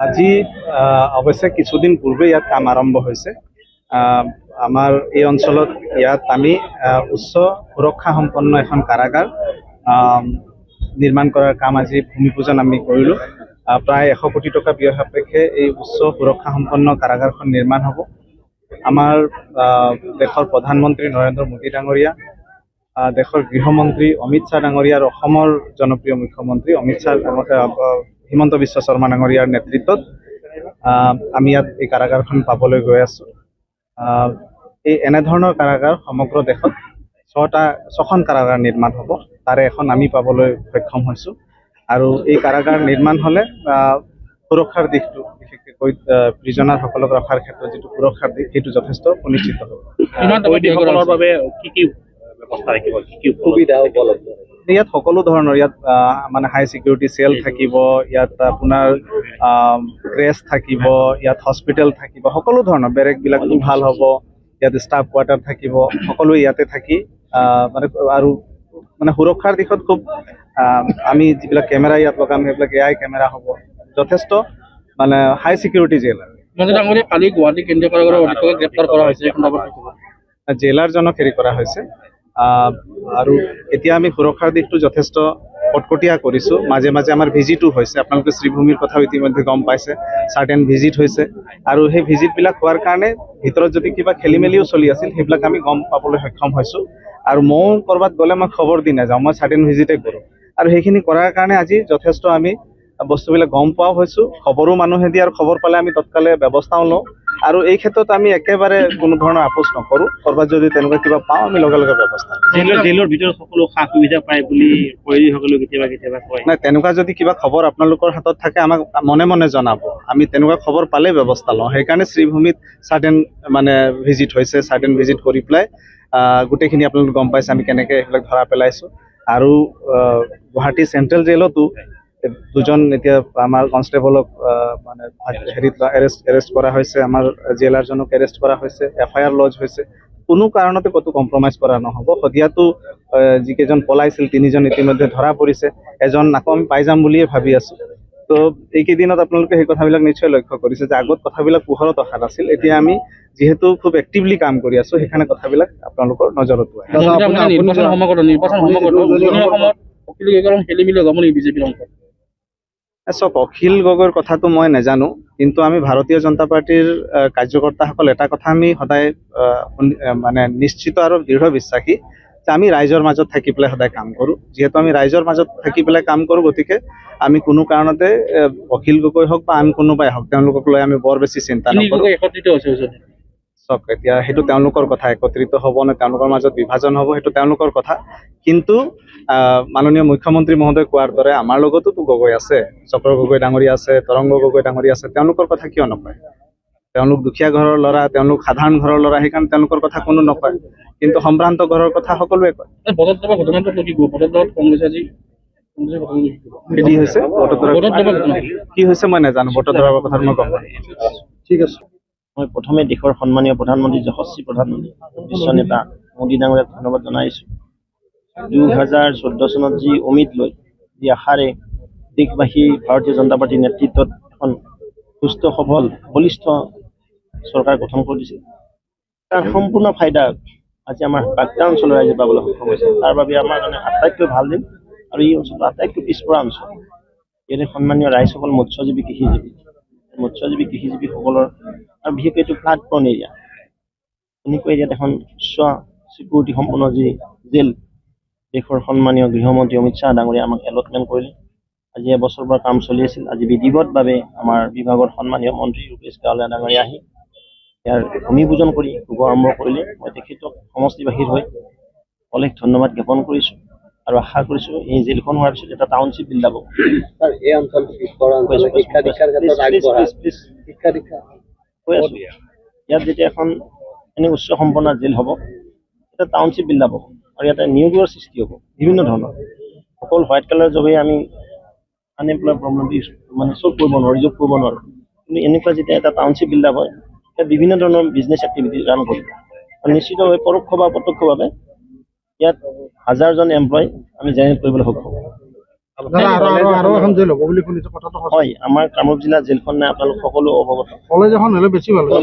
আজি অৱশ্যে কিছুদিন পূৰ্বে ইয়াত কাম আৰম্ভ হৈছে। আমাৰ এই অঞ্চলত ইয়াত আমি উচ্চ সুৰক্ষা সম্পন্ন এখন কাৰাগাৰ নিৰ্মাণ কৰাৰ কাম আজি ভূমি পূজন আমি কৰিলোঁ। প্ৰায় 100 কোটি টকা ব্যয় সাপেক্ষে এই উচ্চ সুৰক্ষা সম্পন্ন কাৰাগাৰখন নিৰ্মাণ হ'ব। আমাৰ দেশৰ প্ৰধানমন্ত্ৰী নৰেন্দ্ৰ মোদী ডাঙৰীয়া, দেশৰ গৃহমন্ত্ৰী অমিত শ্বাহ ডাঙৰীয়া আৰু অসমৰ জনপ্ৰিয় মুখ্যমন্ত্ৰী হিমন্ত বিশ্ব শৰ্মা ডাঙৰীয়াৰ নেতৃত্বত আমি ইয়াত এই কাৰাগাৰখন পাবলৈ গৈ আছোঁ। এই এনেধৰণৰ কাৰাগাৰ সমগ্ৰ দেশত 6খন কাৰাগাৰ নিৰ্মাণ হ'ব, তাৰে এখন আমি পাবলৈ সক্ষম হৈছোঁ। আৰু এই কাৰাগাৰ নিৰ্মাণ হ'লে সুৰক্ষাৰ দিশটো, বিশেষকৈ প্ৰিজনাৰসকলক ৰখাৰ ক্ষেত্ৰত যিটো সুৰক্ষাৰ দিশ, সেইটো যথেষ্ট সুনিশ্চিত হ'ব। ইয়াত সকলো ধৰণৰ মানে হাই চিকিউৰিটি চেল থাকিব, ইয়াত আপোনাৰ ক্ৰেছ থাকিব, ইয়াত হস্পিটেল থাকিব, সকলো ধৰণৰ বেৰেকবিলাক ভাল হ'ব, ইয়াত ষ্টাফ কোৱাৰ্টাৰ থাকিব, সকলো ইয়াতে থাকি মানে আৰু মানে সুৰক্ষাৰ দিশত খুব আমি যিবিলাক কেমেৰা ইয়াত লগাম সেইবিলাক AI কেমেৰা হ'ব, যথেষ্ট মানে হাই চিকিউৰিটি জেল। কালি গুৱাহাটী কেন্দ্ৰীয় কাৰাগাৰৰ অধীক্ষকক গ্ৰেপ্তাৰ কৰা হৈছে, জেলাৰজনক হেৰি কৰা হৈছে। আৰু এতিয়া আমি সুৰক্ষাৰ দিশটো যথেষ্ট কটকটীয়া কৰিছোঁ। মাজে মাজে আমাৰ ভিজিটো হৈছে, আপোনালোকে শ্ৰীভূমিৰ কথাও ইতিমধ্যে গম পাইছে, চাৰ্টেন ভিজিট হৈছে। আৰু সেই ভিজিটবিলাক হোৱাৰ কাৰণে ভিতৰত যদি কিবা খেলি মেলিও চলি আছিল সেইবিলাক আমি গম পাবলৈ সক্ষম হৈছোঁ। আৰু ময়ো ক'ৰবাত গ'লে মই খবৰ দি নাযাওঁ, মই চাৰ্টেন ভিজিটে কৰোঁ। আৰু সেইখিনি কৰাৰ কাৰণে আজি যথেষ্ট আমি বস্তুবিলাক গম পোৱাও হৈছোঁ, খবৰো মানুহে দিয়ে, আৰু খবৰ পালে আমি তৎকালে ব্যৱস্থাও লওঁ। আৰু এই ক্ষেত্ৰত আমি একেবাৰে কোনো ধৰণৰ আপোচ নকৰোঁ। ক'ৰবাত যদি তেনেকুৱা কিবা পাওঁ আমি লগে লগে ব্যৱস্থা লওঁ। জেলৰ ভিতৰত সকলো সা সুবিধা পায় বুলি কয়দীসকলেও কেতিয়াবা কয়। নাই, তেনেকুৱা যদি কিবা খবৰ আপোনালোকৰ হাতত থাকে আমাক মনে মনে জনাব, আমি তেনেকুৱা খবৰ পালে ব্যৱস্থা লওঁ। সেইকাৰণে শ্ৰীভূমিত চাৰ্টেন মানে ভিজিট হৈছে, চাৰ্টেন ভিজিট কৰি পেলাই গোটেইখিনি আপোনালোকে গম পাইছে আমি কেনেকৈ সেইবিলাক ধৰা পেলাইছোঁ। আৰু গুৱাহাটী চেণ্ট্ৰেল জেলতো 2জন এতিয়া আমাৰ কনষ্টেবলক মানে হেৰিত এৰেষ্ট কৰা হৈছে, আমাৰ জেলাৰজনক এৰেষ্ট কৰা হৈছে, FIR লজ হৈছে। কোনো কাৰণতে ক'তো কম্প্ৰমাইজ কৰা নহ'ব। সদিয়াতো যিকেইজন পলাইছিল 3জন ইতিমধ্যে ধৰা পৰিছে, এজন আকৌ আমি পাই যাম বুলিয়ে ভাবি আছোঁ। তো এইকেইদিনত আপোনালোকে সেই কথাবিলাক নিশ্চয় লক্ষ্য কৰিছে যে আগত কথাবিলাক পোহৰত অহা নাছিল, এতিয়া আমি যিহেতু খুব এক্টিভলি কাম কৰি আছোঁ সেইকাৰণে কথাবিলাক আপোনালোকৰ নজৰত পোৱা চব। অখিল গগৈৰ কথাটো মই নাজানো, কিন্তু আমি ভাৰতীয় জনতা পাৰ্টীৰ কাৰ্যকৰ্তাসকল এটা কথা আমি সদায় মানে নিশ্চিত আৰু দৃঢ় বিশ্বাসী যে আমি ৰাইজৰ মাজত থাকি পেলাই সদায় কাম কৰোঁ। যিহেতু আমি ৰাইজৰ মাজত থাকি পেলাই কাম কৰোঁ, গতিকে আমি কোনো কাৰণতে অখিল গগৈ হওক বা আন কোনোবাই হওক তেওঁলোকক লৈ আমি বৰ বেছি চিন্তা নকৰোঁ। চব এতিয়া সেইটো তেওঁলোকৰ কথা, একত্ৰিত হ'ব নে তেওঁলোকৰ মাজত বিভাজন হ'ব সেইটো তেওঁলোকৰ কথা। কিন্তু মাননীয় মুখ্যমন্ত্ৰী মহোদয় কোৱাৰ দৰে আমাৰ লগতোতো গগৈ আছে, চক্ৰ গগৈ ডাঙৰীয়া আছে, তৰংগ গগৈ ডাঙৰীয়া আছে, তেওঁলোকৰ কথা কিয় নকয়? তেওঁলোক দুখীয়া ঘৰৰ ল'ৰা, তেওঁলোক সাধাৰণ ঘৰৰ ল'ৰা, সেইকাৰণে তেওঁলোকৰ কথা কোনো নকয়, কিন্তু সম্ভ্ৰান্ত ঘৰৰ কথা সকলোৱে কয়। কি হৈছে মই নাজানো, বটদ্ৰৱাৰ কথা মই গম নাপাওঁ। ঠিক আছে। মই প্ৰথমে দেশৰ সন্মানীয় প্ৰধানমন্ত্ৰী যশস্বী প্ৰধানমন্ত্ৰী বিশ্ব নেতা মোদী ডাঙৰীয়াক ধন্যবাদ জনাইছোঁ। 2014 চনত যি উমিদ লৈ, যি আশাৰে দেশবাসী ভাৰতীয় জনতা পাৰ্টীৰ নেতৃত্বত এখন সুস্থ সবল বলিষ্ঠ চৰকাৰ গঠন কৰি দিছিল, তাৰ সম্পূৰ্ণ ফাইদা আজি আমাৰ বাগদা অঞ্চলৰ ৰাইজে পাবলৈ সক্ষম হৈছে। তাৰ বাবে আমাৰ কাৰণে আটাইতকৈ ভাল দিন। আৰু এই অঞ্চলটো আটাইতকৈ পিছপৰা অঞ্চল। ইয়াতে সন্মানীয় ৰাইজসকল মৎস্যজীৱী কৃষিজীৱীসকলৰ আৰু বিশেষকৈ এইটো ফ্লাড প্ৰন এৰিয়া, এনেকুৱা এৰিয়াত এখন উচ্চ চিকিউৰিটি সম্পন্ন যি জেল দেশৰ সন্মানীয় গৃহমন্ত্ৰী অমিত শ্বাহ ডাঙৰীয়া আমাক এলটমেণ্ট কৰিলে। আজি এবছৰৰ পৰা কাম চলি আছিল। আজি বিধিবদ্ধভাৱে আমাৰ বিভাগৰ সন্মানীয় মন্ত্ৰী ৰূপেশ গাৱলীয়া ডাঙৰীয়া আহি ইয়াৰ ভূমি পূজন কৰি শুভ আৰম্ভ কৰিলে। মই তেখেতক সমষ্টিবাসীৰ হৈ অলেখ ধন্যবাদ জ্ঞাপন কৰিছোঁ আৰু আশা কৰিছোঁ এই জেলখন হোৱাৰ পিছত এটা টাউনশ্বিপ বিল্ড হ'ব। ইয়াত যেতিয়া এখন এনে উচ্চ সম্পন্ন জেল হ'ব, এটা টাউনশ্বিপ বিল্ড হ'ব আৰু ইয়াতে নিয়োগৰ সৃষ্টি হ'ব বিভিন্ন ধৰণৰ। অকল হোৱাইট কালাৰ জবে আমি আনএমপ্লয় প্ৰব্লেম মানে চল্ভ কৰিব নোৱাৰোঁ, ৰিজল্ভ কৰিব নোৱাৰোঁ। কিন্তু এনেকুৱা যেতিয়া এটা টাউনশ্বিপ বিল্ড আপ হয়, ইয়াত বিভিন্ন ধৰণৰ বিজনেছ এক্টিভিটি ৰান কৰিব আৰু নিশ্চিতভাৱে পৰোক্ষ বা প্ৰত্যক্ষভাৱে ইয়াত 1000জন এমপ্লয় আমি জেনেৰেট কৰিবলৈ সক্ষম হ'ম। আৰু এখন জেল হ'ব বুলি শুনিছো, কথাটো সঁচা? হয়, আমাৰ কামৰূপ জিলা জেলখন নাই, আপোনালোক সকলো অৱগত। কলেজ এখন হ'লে বেছি ভাল হয়।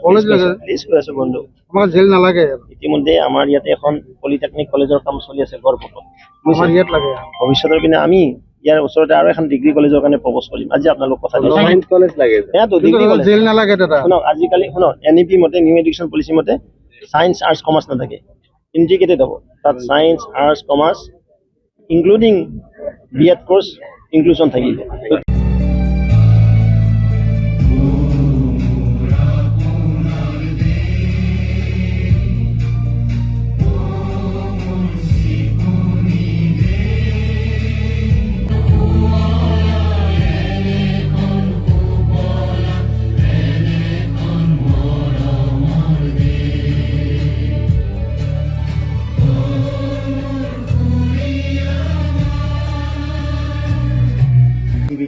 কলেজ লাগে। প্লিজ কৈ আছো বন্ধু। আমাক জেল নালাগে, ইতিমধ্যে আমাৰ ইয়াতে এখন পলিটেকনিক কলেজৰ কাম চলি আছে গড়পটত। আমাৰ ইয়াত লাগে। ভৱিষ্যতৰ পিনে আমি ইয়াৰ ওচৰতে আৰু এখন ডিগ্ৰী কলেজৰ কাৰণে প্ৰপ'জ কৰিম। আজি আপোনালোক কথা চায়েন্স কলেজ লাগে। সেয়াতো কিন্তু ডিগ্ৰী কলেজ। জেল নালাগে দাদা। শুনক, আজিকালি শুনক, NEP মতে, নিউ এডুকেশ্যন পলিচি মতে ছায়েন্স আৰ্টছ কমাৰ্চ নাথাকে, ইণ্টিগ্ৰেটেড হ'ব। তাত science arts commerce including B.Ed course inclusion থাকিব।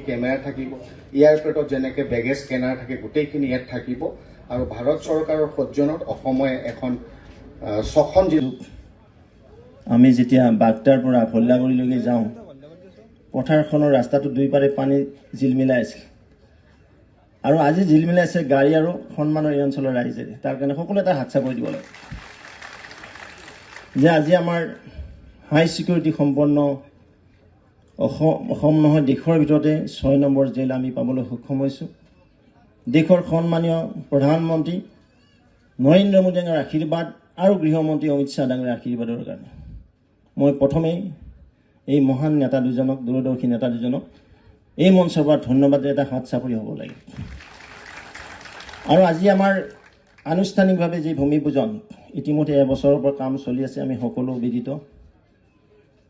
কেমেৰা থাকিব, এয়াৰপৰ্টত যেনেকৈ বেগেজ স্কেনাৰ থাকে গোটেইখিনি ইয়াত থাকিব। আৰু ভাৰত চৰকাৰৰ সৌজন্যত অসমে এখন 6খন জিলা। আমি যেতিয়া বাগদাৰ পৰা ভল্লাগুৰিলৈকে যাওঁ, পথাৰখনৰ ৰাস্তাটো দুইপাৰে পানী জিলমিলাই আছিল। আৰু আজি জিলমিলাইছে গাড়ী আৰু সন্মানৰ এই অঞ্চলৰ ৰাইজে। তাৰ কাৰণে সকলো এটা হাত চাপৰি দিব লাগে যে আজি আমাৰ হাই ছিকিউৰিটি সম্পন্ন অসম নহয়, দেশৰ ভিতৰতে 6 নম্বৰ জেল আমি পাবলৈ সক্ষম হৈছোঁ। দেশৰ সন্মানীয় প্ৰধানমন্ত্ৰী নৰেন্দ্ৰ মোদী ডাঙৰীয়াৰ আশীৰ্বাদ আৰু গৃহমন্ত্ৰী অমিত শ্বাহ ডাঙৰীয়াৰ আশীৰ্বাদৰ কাৰণে মই প্ৰথমেই এই মহান নেতা দুজনক, দূৰদৰ্শী নেতা দুজনক এই মঞ্চৰ পৰা ধন্যবাদ, এটা হাত চাপৰি হ'ব লাগে। আৰু আজি আমাৰ আনুষ্ঠানিকভাৱে যি ভূমি পূজন, ইতিমধ্যে এবছৰৰ পৰা কাম চলি আছে, আমি সকলো বিদিত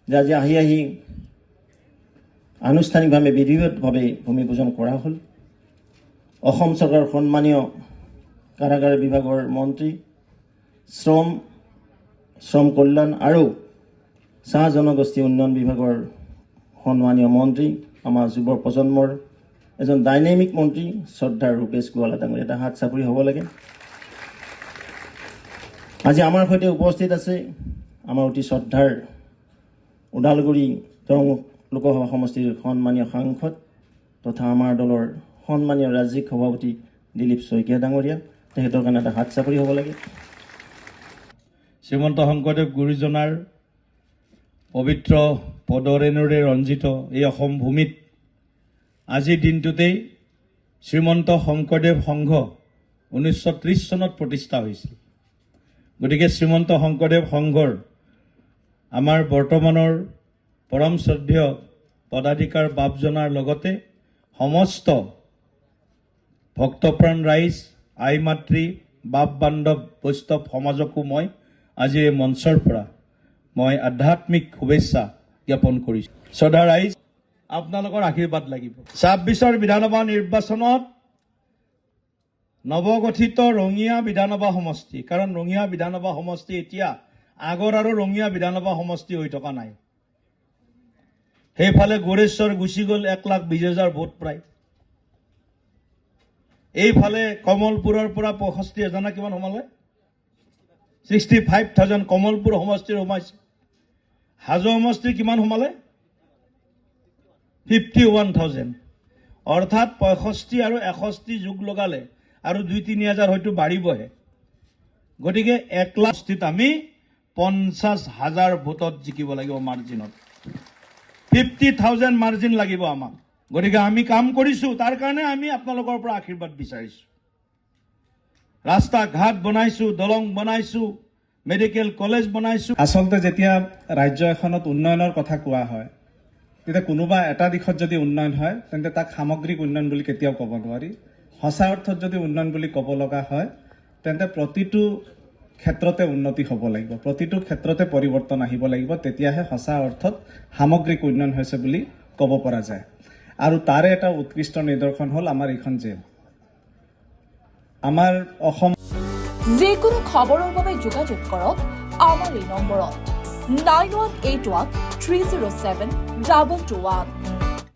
যে আজি আহি আনুষ্ঠানিকভাৱে বিধিবদ্ধভাৱে ভূমি পূজন কৰা হ'ল। অসম চৰকাৰৰ সন্মানীয় কাৰাগাৰ বিভাগৰ মন্ত্ৰী, শ্ৰম কল্যাণ আৰু চাহ জনগোষ্ঠী উন্নয়ন বিভাগৰ সন্মানীয় মন্ত্ৰী, আমাৰ যুৱ প্ৰজন্মৰ এজন ডাইনেমিক মন্ত্ৰী শ্ৰদ্ধাৰ ৰূপেশ গোৱালা ডাঙৰীয়া, এটা হাত চাপৰি হ'ব লাগে। আজি আমাৰ সৈতে উপস্থিত আছে আমাৰ অতি শ্ৰদ্ধাৰ ওদালগুৰি দৰং লোকসভা সমষ্টিৰ সন্মানীয় সাংসদ তথা আমাৰ দলৰ সন্মানীয় ৰাজ্যিক সভাপতি দিলীপ শইকীয়া ডাঙৰীয়া, তেখেতৰ কাৰণে এটা হাত চাপৰি হ'ব লাগে। শ্ৰীমন্ত শংকৰদেৱ গুৰুজনাৰ পবিত্ৰ পদৰেণুৰে ৰঞ্জিত এই অসম ভূমিত আজিৰ দিনটোতেই শ্ৰীমন্ত শংকৰদেৱ সংঘ 1930 চনত প্ৰতিষ্ঠা হৈছিল। গতিকে শ্ৰীমন্ত শংকৰদেৱ সংঘৰ আমাৰ বৰ্তমানৰ পৰম শ্ৰদ্ধেয় পদাধিকাৰ বাপজনাৰ লগতে সমস্ত ভক্তপ্ৰাণ ৰাইজ, আই মাতৃ, বাপ বান্ধৱ, বৈষ্ণৱ সমাজকো মই আজি এই মঞ্চৰ পৰা মই আধ্যাত্মিক শুভেচ্ছা জ্ঞাপন কৰিছোঁ। শ্ৰদ্ধা ৰাইজ, আপোনালোকৰ আশীৰ্বাদ লাগিব। 26ৰ বিধানসভা নিৰ্বাচনত নৱগঠিত ৰঙিয়া বিধানসভা সমষ্টি, কাৰণ ৰঙিয়া বিধানসভা সমষ্টি এতিয়া আগৰ আৰু ৰঙিয়া বিধানসভা সমষ্টি হৈ থকা নাই। সেইফালে গোৰেশ্বৰ গুচি গ'ল 1,20,000 ভোট প্ৰায়। এইফালে কমলপুৰৰ পৰা 65 এজনা কিমান সোমালে, 65,000 কমলপুৰ সমষ্টিৰ সোমাইছে। হাজো সমষ্টিৰ কিমান সোমালে, 51,000। অৰ্থাৎ 65 আৰু 61 যোগ লগালে আৰু 2-3 হাজাৰ হয়তো বাঢ়িবহে। গতিকে 1 লাখ আমি 50,000 ভোটত জিকিব লাগিব মাৰ্জিনত। 50,000 মাৰ্জিন লাগিব আমাক। গতিকে আমি কাম কৰিছোঁ, তাৰ কাৰণে আমি আপোনালোকৰ পৰা আশীৰ্বাদ বিচাৰিছোঁ। ৰাস্তা ঘাট বনাইছোঁ, দলং বনাইছোঁ, মেডিকেল কলেজ বনাইছোঁ। আচলতে যেতিয়া ৰাজ্য এখনত উন্নয়নৰ কথা কোৱা হয়, তেতিয়া কোনোবা এটা দিশত যদি উন্নয়ন হয় তেন্তে তাক সামগ্ৰিক উন্নয়ন বুলি কেতিয়াও ক'ব নোৱাৰি। সঁচা অৰ্থত যদি উন্নয়ন বুলি ক'ব লগা হয় তেন্তে প্ৰতিটো ক্ষেত্ৰতে উন্নতি হ'ব লাগিব, প্ৰতিটো ক্ষেত্ৰতে পৰিৱৰ্তন আহিব লাগিব, তেতিয়াহে সঁচা অৰ্থত সামগ্ৰিক উন্নয়ন হৈছে বুলি ক'ব পৰা যায়। আৰু তাৰে এটা উৎকৃষ্ট নিদৰ্শন হ'ল আমাৰ এইখন জেল। আমাৰ অসম যিকোনো খবৰৰ বাবে যোগাযোগ কৰক আমাৰ এই নম্বৰত 9181 307 221।